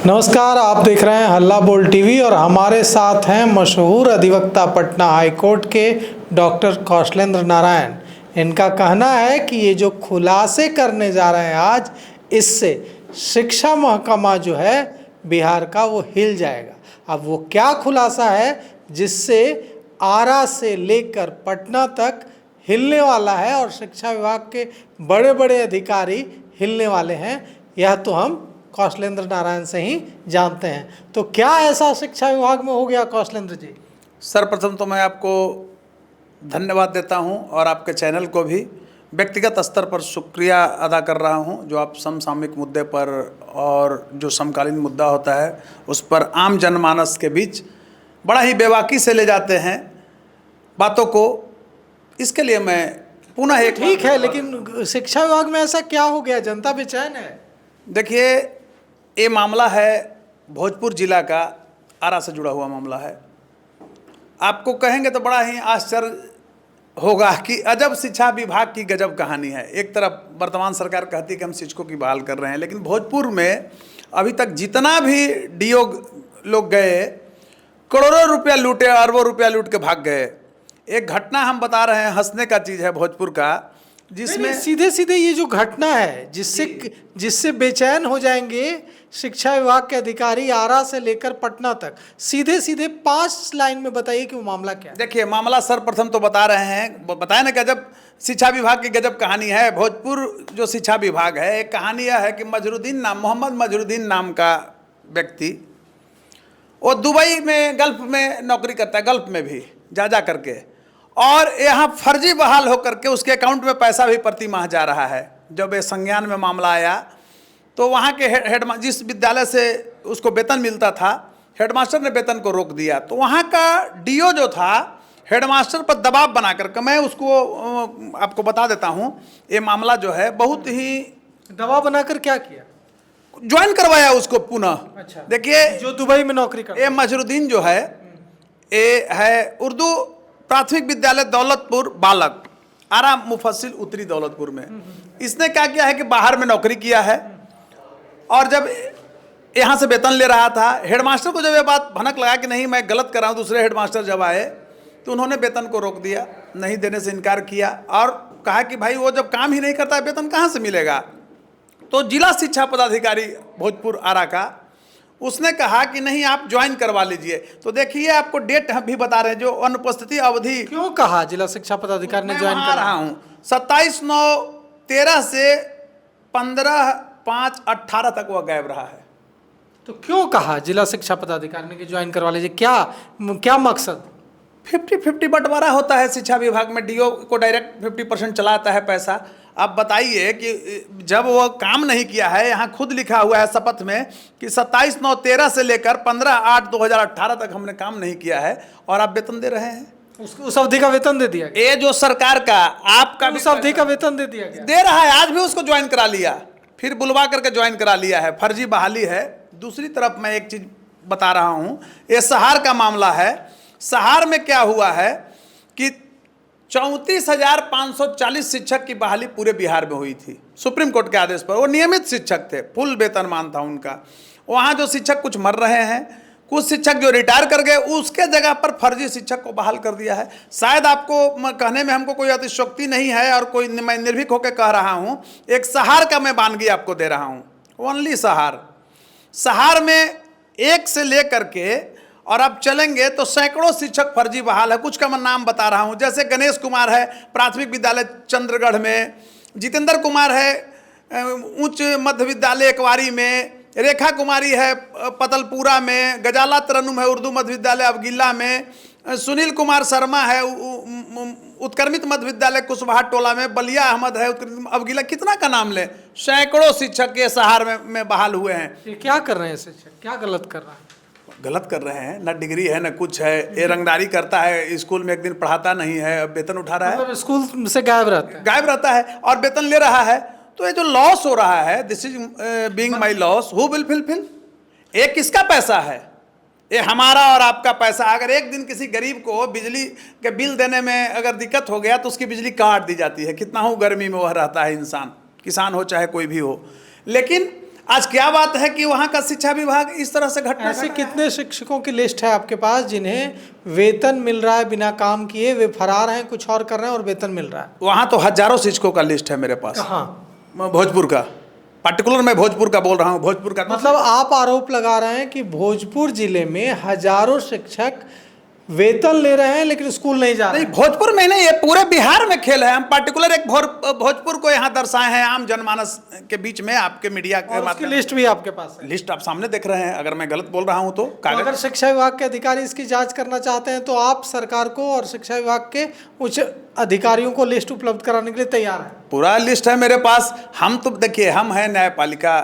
नमस्कार, आप देख रहे हैं हल्ला बोल टीवी और हमारे साथ हैं मशहूर अधिवक्ता पटना हाई कोर्ट के डॉक्टर कौशलेंद्र नारायण। इनका कहना है कि ये जो खुलासे करने जा रहे हैं आज, इससे शिक्षा महकमा जो है बिहार का वो हिल जाएगा। अब वो क्या खुलासा है जिससे आरा से लेकर पटना तक हिलने वाला है और शिक्षा विभाग के बड़े बड़े अधिकारी हिलने वाले हैं, यह तो हम कौशलेंद्र नारायण से ही जानते हैं। तो क्या ऐसा शिक्षा विभाग में हो गया कौशलेंद्र जी? सर्वप्रथम तो मैं आपको धन्यवाद देता हूं और आपके चैनल को भी व्यक्तिगत स्तर पर शुक्रिया अदा कर रहा हूं, जो आप समसामयिक मुद्दे पर और जो समकालीन मुद्दा होता है उस पर आम जनमानस के बीच बड़ा ही बेबाकी से ले जाते हैं बातों को। इसके लिए मैं पुनः एक ठीक है, लेकिन शिक्षा विभाग में ऐसा क्या हो गया? जनता बेचैन है। देखिए, ये मामला है भोजपुर जिला का, आरा से जुड़ा हुआ मामला है। आपको कहेंगे तो बड़ा ही आश्चर्य होगा कि अजब शिक्षा विभाग की गजब कहानी है। एक तरफ वर्तमान सरकार कहती है कि हम शिक्षकों की बहाल कर रहे हैं, लेकिन भोजपुर में अभी तक जितना भी डीओ लोग गए, करोड़ों रुपया लूटे, अरबों रुपया लूट के भाग गए। एक घटना हम बता रहे हैं, हंसने का चीज़ है भोजपुर का, जिसमें सीधे सीधे ये जो घटना है जिससे बेचैन हो जाएंगे शिक्षा विभाग के अधिकारी आरा से लेकर पटना तक, सीधे सीधे 5 लाइन में बताइए कि वो मामला क्या है। देखिए, मामला सर्वप्रथम तो बता रहे हैं, बताया ना, गजब शिक्षा विभाग की गजब कहानी है। भोजपुर जो शिक्षा विभाग है, एक कहानी यह है कि मोहम्मद मजरुद्दीन नाम का व्यक्ति, वो दुबई में गल्फ में नौकरी करता है, गल्फ में भी जा करके, और यहाँ फर्जी बहाल होकर के उसके अकाउंट में पैसा भी प्रति माह जा रहा है। जब ये संज्ञान में मामला आया तो वहाँ के जिस विद्यालय से उसको वेतन मिलता था, हेडमास्टर ने वेतन को रोक दिया। तो वहाँ का डीओ जो था, हेडमास्टर पर दबाव बना करके, मैं उसको आपको बता देता हूँ, ये मामला जो है बहुत ही दबाव बनाकर क्या किया? ज्वाइन करवाया उसको पुनः। अच्छा, देखिए, जो दुबई में नौकरी करता है, ये मजरुद्दीन जो है, ये है उर्दू प्राथमिक विद्यालय दौलतपुर बालक, आरा मुफस्सिल उत्तरी दौलतपुर में। इसने क्या किया है कि बाहर में नौकरी किया है, और जब यहाँ से वेतन ले रहा था, हेडमास्टर को जब ये बात भनक लगा कि नहीं मैं गलत कर रहा हूँ, दूसरे हेडमास्टर जब आए तो उन्होंने वेतन को रोक दिया, नहीं देने से इनकार किया और कहा कि भाई वो जब काम ही नहीं करता है वेतन कहाँ से मिलेगा। तो जिला शिक्षा पदाधिकारी भोजपुर आरा का, उसने कहा कि नहीं आप ज्वाइन करवा लीजिए। तो देखिए, आपको डेट हम भी बता रहे हैं, जो अनुपस्थिति अवधि। क्यों कहा जिला शिक्षा पदाधिकारी ने ज्वाइन कर रहा हूँ 27/9/13 से 15/5/18 तक वह गायब रहा है। तो क्यों कहा जिला शिक्षा पदाधिकारी ने कि ज्वाइन करवा लीजिए? क्या मकसद? 50-50 बंटवारा होता है शिक्षा विभाग में, डीओ को डायरेक्ट 50% चलाता है पैसा। आप बताइए कि जब वो काम नहीं किया है, यहाँ खुद लिखा हुआ है शपथ में कि 27/9/13 से लेकर 15/8/2018 तक हमने काम नहीं किया है, और आप वेतन दे रहे हैं। उस अवधि का वेतन दे दिया गया। ये जो सरकार का आपका उस अवधि का वेतन दे दिया गया, दे रहा है, आज भी उसको ज्वाइन करा लिया, फिर बुलवा करके ज्वाइन करा लिया है, फर्जी बहाली है। दूसरी तरफ मैं एक चीज बता रहा हूँ, ये सहार का मामला है। सहार में क्या हुआ है कि 34,540 शिक्षक की बहाली पूरे बिहार में हुई थी सुप्रीम कोर्ट के आदेश पर। वो नियमित शिक्षक थे, फुल वेतनमान था उनका। वहाँ जो शिक्षक कुछ मर रहे हैं, कुछ शिक्षक जो रिटायर कर गए, उसके जगह पर फर्जी शिक्षक को बहाल कर दिया है। शायद आपको कहने में हमको कोई अतिशयोक्ति नहीं है और कोई, मैं निर्भीक होकर कह रहा हूँ, एक सहार का मैं वानगी आपको दे रहा हूँ, ओनली सहार में 1 से लेकर के और अब चलेंगे तो सैकड़ों शिक्षक फर्जी बहाल है। कुछ का मैं नाम बता रहा हूं, जैसे गणेश कुमार है प्राथमिक विद्यालय चंद्रगढ़ में, जितेंद्र कुमार है उच्च मध्य विद्यालय एकवारी में, रेखा कुमारी है पतलपुरा में, गजाला तरन्नुम है उर्दू मध्य विद्यालय अवगिला में, सुनील कुमार शर्मा है उत्क्रमित मध्य विद्यालय कुशवाहा टोला में, बलिया अहमद है अवगिला। कितना का नाम ले, सैकड़ों शिक्षक के सहार में बहाल हुए हैं। ये क्या कर रहे हैं शिक्षक? क्या गलत कर रहा है? गलत कर रहे हैं, न डिग्री है न कुछ है। ये रंगदारी करता है, स्कूल में एक दिन पढ़ाता नहीं है, वेतन उठा रहा है, मतलब स्कूल से गायब रहता है और वेतन ले रहा है। तो ये जो लॉस हो रहा है, this is being my loss, who will fulfil? ये किसका पैसा है? ये हमारा और आपका पैसा। अगर एक दिन किसी गरीब को बिजली के बिल देने में अगर दिक्कत हो गया तो उसकी बिजली काट दी जाती है। कितना हो गर्मी में वह रहता है इंसान, किसान हो चाहे कोई भी हो। लेकिन आज क्या बात है कि वहाँ का शिक्षा विभाग इस तरह से घटना ऐसे कितने शिक्षकों की लिस्ट है आपके पास जिन्हें वेतन मिल रहा है बिना काम किए, वे फरार हैं, कुछ और कर रहे हैं और वेतन मिल रहा है? वहाँ तो हजारों शिक्षकों का लिस्ट है मेरे पास। कहाँ? भोजपुर का, पर्टिकुलर मैं भोजपुर का बोल रहा हूँ। भोजपुर का मतलब आप आरोप लगा रहे हैं कि भोजपुर जिले में हजारों शिक्षक वेतन ले रहे हैं लेकिन स्कूल नहीं जा रहे नहीं, भोजपुर में नहीं, ये पूरे बिहार में खेल है। हम पर्टिकुलर एक भोजपुर को यहाँ दर्शाए हैं आम जनमानस के बीच में, आपके मीडिया के हैं। उसकी माध्यम। लिस्ट भी आपके पास है। लिस्ट आप सामने देख रहे हैं, अगर मैं गलत बोल रहा हूँ तो तो कागज। अगर शिक्षा विभाग के अधिकारी इसकी जांच करना चाहते हैं तो आप सरकार को और शिक्षा विभाग के उच्च अधिकारियों को लिस्ट उपलब्ध कराने के लिए तैयार हैं? पूरा लिस्ट है मेरे पास। हम तो देखिए, हम हैं न्यायपालिका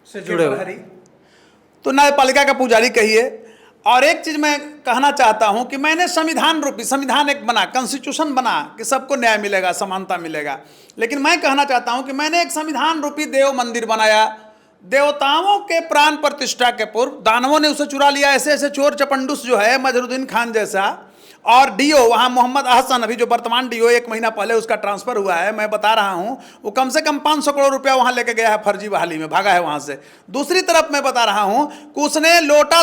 से जुड़े हुए। तो न्यायपालिका का पुजारी कहिए। और एक चीज मैं कहना चाहता हूं कि मैंने संविधान रूपी, संविधान एक बना, कॉन्स्टिट्यूशन बना कि सबको न्याय मिलेगा, समानता मिलेगा। लेकिन मैं कहना चाहता हूं कि मैंने एक संविधान रूपी देव मंदिर बनाया। देवताओं के प्राण प्रतिष्ठा के पूर्व दानवों ने उसे चुरा लिया। ऐसे ऐसे चोर चपंडुस जो है, मजरुद्दीन खान जैसा, और डीओ वहाँ मोहम्मद अहसन, अभी जो वर्तमान डीओ, 1 महीना पहले उसका ट्रांसफर हुआ है, मैं बता रहा हूँ, वो कम से कम 500 करोड़ रुपया वहाँ लेके गया है, फर्जी बहाली में भागा है वहाँ से। दूसरी तरफ मैं बता रहा हूँ कि उसने लोटा,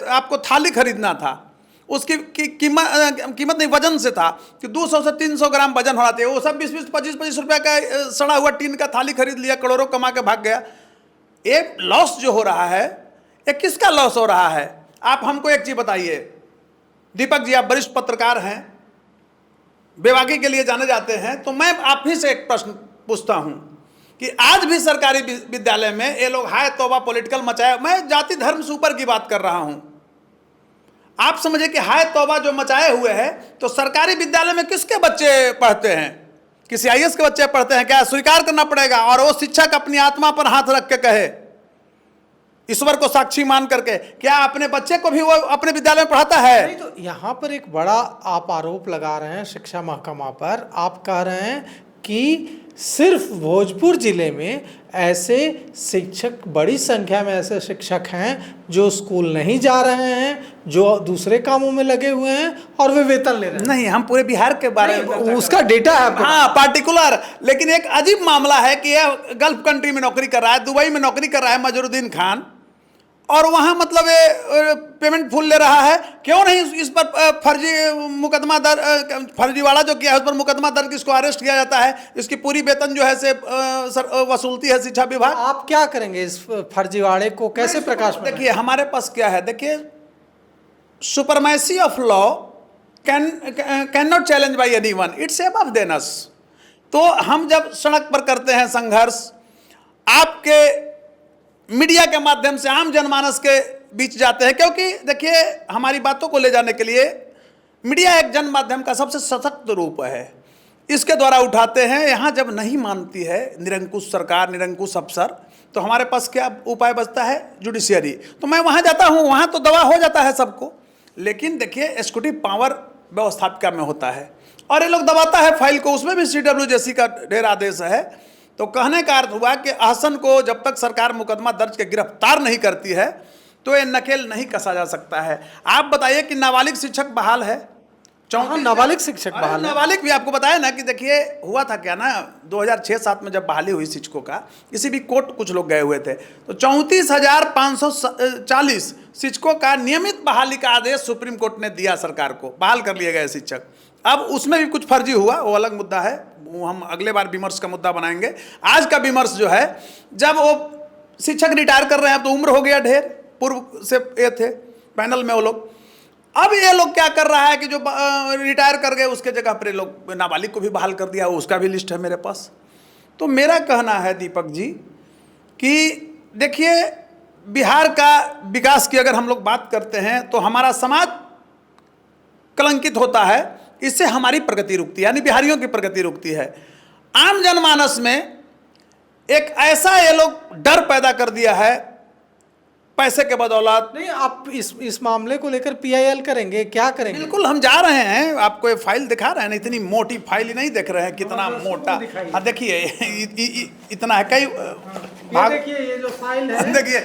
आपको थाली खरीदना था, उसकी कीमत नहीं, वजन से था कि 200 से 300 ग्राम वजन होना चाहिए, वो सब 20-20, 25-25 रुपये का सड़ा हुआ टीन का थाली खरीद लिया, करोड़ों कमा के भाग गया। एक लॉस जो हो रहा है, ये किसका लॉस हो रहा है? आप हमको एक चीज बताइए। दीपक जी, आप वरिष्ठ पत्रकार हैं, बेबाकी के लिए जाने जाते हैं, तो मैं आप ही से एक प्रश्न पूछता हूं कि आज भी सरकारी विद्यालय में ये लोग हाय तौबा पॉलिटिकल मचाए। मैं जाति धर्म से ऊपर की बात कर रहा हूं। आप समझे कि हाय तौबा जो मचाए हुए हैं, तो सरकारी विद्यालय में किसके बच्चे पढ़ते हैं? किसी आईएएस के बच्चे पढ़ते हैं क्या? स्वीकार करना पड़ेगा। और वो शिक्षक अपनी आत्मा पर हाथ रख के कहे, ईश्वर को साक्षी मान करके, क्या अपने बच्चे को भी वो अपने विद्यालय में पढ़ाता है? नहीं, तो यहाँ पर एक बड़ा आप आरोप लगा रहे हैं शिक्षा महकमा पर। आप कह रहे हैं कि सिर्फ भोजपुर जिले में ऐसे शिक्षक, बड़ी संख्या में ऐसे शिक्षक हैं जो स्कूल नहीं जा रहे हैं, जो दूसरे कामों में लगे हुए हैं और वे वेतन ले रहे हैं। नहीं, हम पूरे बिहार के बारे में उसका डेटा है आपके? हाँ, पार्टिकुलर। लेकिन एक अजीब मामला है कि यह गल्फ कंट्री में नौकरी कर रहा है, दुबई में नौकरी कर रहा है मजरुद्दीन खान, और वहाँ मतलब ये पेमेंट फुल ले रहा है। क्यों नहीं इस पर फर्जी मुकदमा फर्जीवाड़ा जो किया है उस पर मुकदमा दर्ज, इसको अरेस्ट किया जाता है, इसकी पूरी वेतन जो है से वसूलती है शिक्षा विभाग। आप क्या करेंगे इस फर्जीवाड़े को, कैसे प्रकाश में? देखिए, हमारे पास क्या है, देखिए, supremacy of law can not challenge by anyone, it's above than us. तो हम जब सड़क पर करते हैं संघर्ष, आपके मीडिया के माध्यम से आम जनमानस के बीच जाते हैं, क्योंकि देखिए, हमारी बातों को ले जाने के लिए मीडिया एक जन माध्यम का सबसे सशक्त रूप है। इसके द्वारा उठाते हैं। यहाँ जब नहीं मानती है निरंकुश सरकार, निरंकुश अफसर, तो हमारे पास क्या उपाय बचता है? जुडिशियरी। तो मैं वहाँ जाता हूँ, वहाँ तो दवा हो जाता है सबको। लेकिन देखिए, एक्जीक्यूटिव पावर व्यवस्थापिका में होता है और ये लोग दबाता है फाइल को, उसमें भी CWJC का ढेर आदेश है। तो कहने का अर्थ हुआ कि अहसन को जब तक सरकार मुकदमा दर्ज के गिरफ्तार नहीं करती है तो ये नकेल नहीं कसा जा सकता है। आप बताइए कि नाबालिग शिक्षक बहाल है? नाबालिग शिक्षक बहाल है? नाबालिग भी आपको बताया ना कि देखिए, हुआ था क्या ना, 2006-07 में जब बहाली हुई शिक्षकों का, किसी भी कोर्ट कुछ लोग गए हुए थे, तो 34,540 शिक्षकों का नियमित बहाली का आदेश सुप्रीम कोर्ट ने दिया सरकार को, बहाल कर लिए गए शिक्षक। अब उसमें भी कुछ फर्जी हुआ, वो अलग मुद्दा है, वो हम अगले बार विमर्श का मुद्दा बनाएंगे। आज का विमर्श जो है, जब वो शिक्षक रिटायर कर रहे हैं तो उम्र हो गया ढेर, पूर्व से ये थे पैनल में वो लोग। अब ये लोग क्या कर रहा है कि जो रिटायर कर गए उसके जगह पर लोग नाबालिग को भी बहाल कर दिया, उसका भी लिस्ट है मेरे पास। तो मेरा कहना है दीपक जी कि देखिए, बिहार का विकास की अगर हम लोग बात करते हैं तो हमारा समाज कलंकित होता है, इससे हमारी प्रगति रुकती है, यानी बिहारियों की प्रगति रुकती है। आम जनमानस में एक ऐसा ये लोग डर पैदा कर दिया है पैसे के बदौलत। नहीं, आप इस मामले को लेकर PIL करेंगे, क्या करेंगे? बिल्कुल, हम जा रहे हैं। आपको ये फाइल दिखा रहे हैं ना, इतनी मोटी फाइल ही नहीं देख रहे हैं, कितना मोटा। हाँ, देखिए, इतना है, कई भाग। देखिए ये जो फाइल है, देखिए,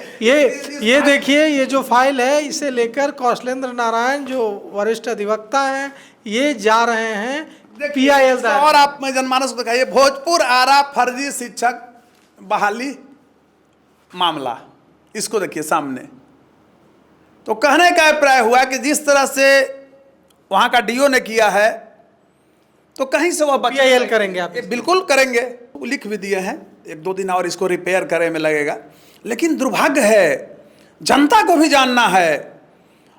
ये देखिए, ये जो फाइल है, इसे लेकर कौशलेंद्र नारायण जो वरिष्ठ अधिवक्ता हैं, ये जा रहे हैं PIL। और आप में जनमानस को दिखाइए, भोजपुर आरा फर्जी शिक्षक बहाली मामला, इसको देखिए सामने। तो कहने का अभिप्राय हुआ कि जिस तरह से वहाँ का डीओ ने किया है तो कहीं से वह PIL करेंगे आप? बिल्कुल करेंगे, लिख भी दिए हैं, 1-2 दिन और इसको रिपेयर करे में लगेगा। लेकिन दुर्भाग्य है, जनता को भी जानना है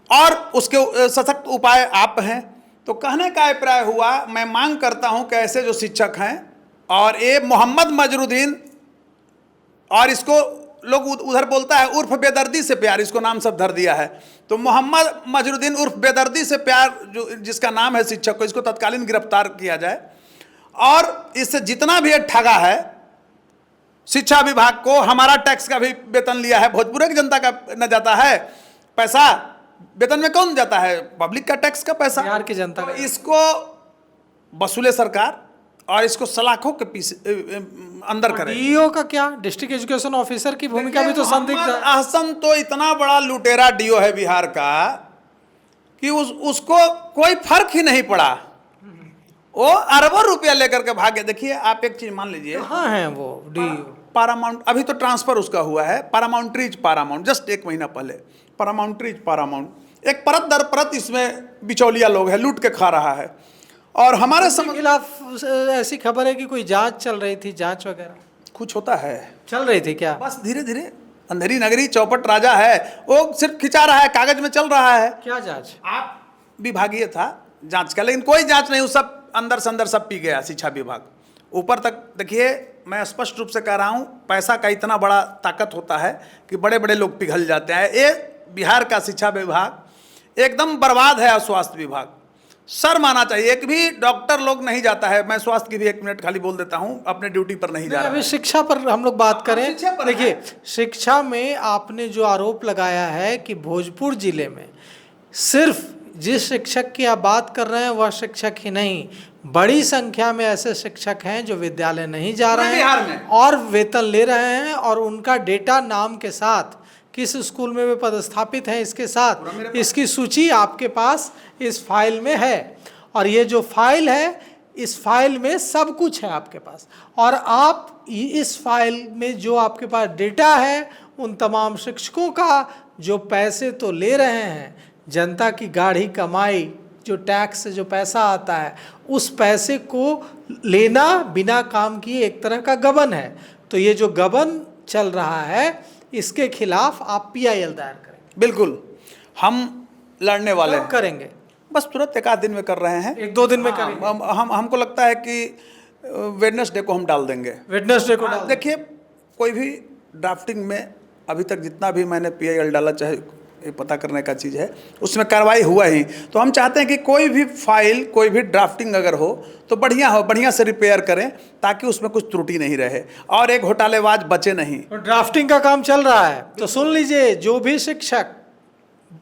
और उसके सशक्त उपाय आप हैं। तो कहने का अभिप्राय हुआ, मैं मांग करता हूं कि ऐसे जो शिक्षक हैं, और ये मोहम्मद मजरुद्दीन, और इसको लोग उधर बोलता है उर्फ बेदर्दी से प्यार, इसको नाम सब धर दिया है। तो मोहम्मद मजरुद्दीन उर्फ बेदर्दी से प्यार, जो जिसका नाम है शिक्षक को, इसको तत्कालीन गिरफ्तार किया जाए। और इससे जितना भी ठगा है शिक्षा विभाग को, हमारा टैक्स का भी वेतन लिया है, भोजपुर की जनता का न जाता है पैसा, वेतन में कौन जाता है? पब्लिक का टैक्स का पैसा, बिहार की जनता का। इसको वसूले सरकार और इसको सलाखों के पीछे अंदर करे। डीओ का क्या, डिस्ट्रिक्ट एजुकेशन ऑफिसर की भूमिका भी तो संदिग्ध है। अहसन तो इतना बड़ा लुटेरा डीओ है बिहार का कि उसको कोई फर्क ही नहीं पड़ा, वो अरबों रुपया लेकर के भागे। देखिए आप एक चीज मान लीजिए, कहाँ है वो डीओ? पारामाउंट, अभी तो ट्रांसफर उसका हुआ है, पारामाउंट जस्ट 1 महीना पहले, पारामाउंट एक परत दर परत इसमें बिचौलिया लोग है, लूट के खा रहा है। और हमारे खिलाफ ऐसी खबर है कि कोई जांच चल रही थी, जांच वगैरह कुछ होता है, चल रही थी क्या? बस धीरे धीरे अंधेरी नगरी चौपट राजा है, वो सिर्फ खिंचा रहा है, कागज में चल रहा है। क्या जांच? आप विभागीय था जांच का, लेकिन कोई जांच नहीं, वो सब अंदर से अंदर सब पी गया शिक्षा विभाग ऊपर तक। देखिए मैं स्पष्ट रूप से कह रहा हूँ, पैसा का इतना बड़ा ताकत होता है कि बड़े बड़े लोग पिघल जाते हैं। ये बिहार का शिक्षा विभाग एकदम बर्बाद है, और स्वास्थ्य विभाग सर माना चाहिए। एक भी डॉक्टर लोग नहीं जाता है, मैं स्वास्थ्य की भी 1 मिनट खाली बोल देता हूँ, अपने ड्यूटी पर नहीं जा रहा। अभी शिक्षा पर हम लोग बात करें। देखिए शिक्षा में आपने जो आरोप लगाया है कि भोजपुर जिले में सिर्फ जिस शिक्षक की आप बात कर रहे हैं वह शिक्षक ही नहीं, बड़ी संख्या में ऐसे शिक्षक हैं जो विद्यालय नहीं जा रहे हैं और वेतन ले रहे हैं, और उनका डेटा नाम के साथ किस स्कूल में वे पदस्थापित हैं इसके साथ इसकी सूची आपके पास इस फाइल में है। और ये जो फाइल है, इस फाइल में सब कुछ है आपके पास, और आप इस फाइल में जो आपके पास डेटा है उन तमाम शिक्षकों का जो पैसे तो ले रहे हैं, जनता की गाढ़ी कमाई, जो टैक्स से जो पैसा आता है, उस पैसे को लेना बिना काम किए एक तरह का गबन है। तो ये जो गबन चल रहा है इसके खिलाफ आप PIL दायर करेंगे? बिल्कुल, हम लड़ने वाले हैं। करेंगे? बस तुरंत 1-8 दिन में कर रहे हैं, 1-2 दिन में करेंगे। हमको लगता है कि वेडनेसडे को हम डाल देंगे। वेडनेसडे को डाल? देखिए कोई भी ड्राफ्टिंग में अभी तक जितना भी मैंने PIL डाला, चाहे ये पता करने का चीज़ है, उसमें कार्रवाई हुआ ही। तो हम चाहते हैं कि कोई भी फाइल, कोई भी ड्राफ्टिंग अगर हो तो बढ़िया हो, बढ़िया से रिपेयर करें ताकि उसमें कुछ त्रुटि नहीं रहे और एक घोटालेबाज बचे नहीं। तो ड्राफ्टिंग का काम चल रहा है, तो सुन लीजिए, जो भी शिक्षक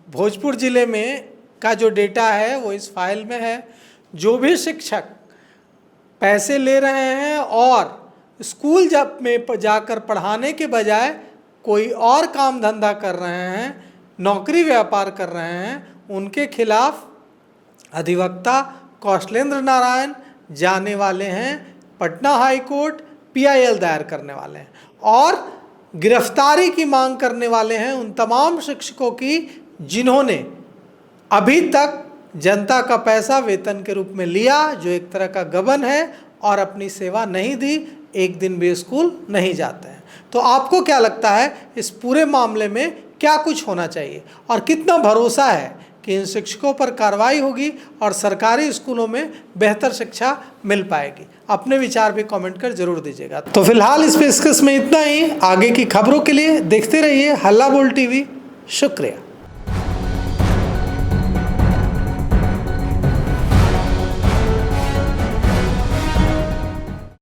भोजपुर जिले में का जो डेटा है वो इस फाइल में है। जो भी शिक्षक पैसे ले रहे हैं और स्कूल में जाकर पढ़ाने के बजाय कोई और काम धंधा कर रहे हैं, नौकरी व्यापार कर रहे हैं, उनके खिलाफ अधिवक्ता कौशलेंद्र नारायण जाने वाले हैं पटना हाई कोर्ट, PIL दायर करने वाले हैं और गिरफ्तारी की मांग करने वाले हैं उन तमाम शिक्षकों की जिन्होंने अभी तक जनता का पैसा वेतन के रूप में लिया, जो एक तरह का गबन है, और अपनी सेवा नहीं दी, एक दिन भी स्कूल नहीं जाते हैं। तो आपको क्या लगता है इस पूरे मामले में क्या कुछ होना चाहिए और कितना भरोसा है कि इन शिक्षकों पर कार्रवाई होगी और सरकारी स्कूलों में बेहतर शिक्षा मिल पाएगी? अपने विचार भी कमेंट कर जरूर दीजिएगा। तो फिलहाल इस पेशकश में इतना ही। आगे की खबरों के लिए देखते रहिए हल्ला बोल TV। शुक्रिया।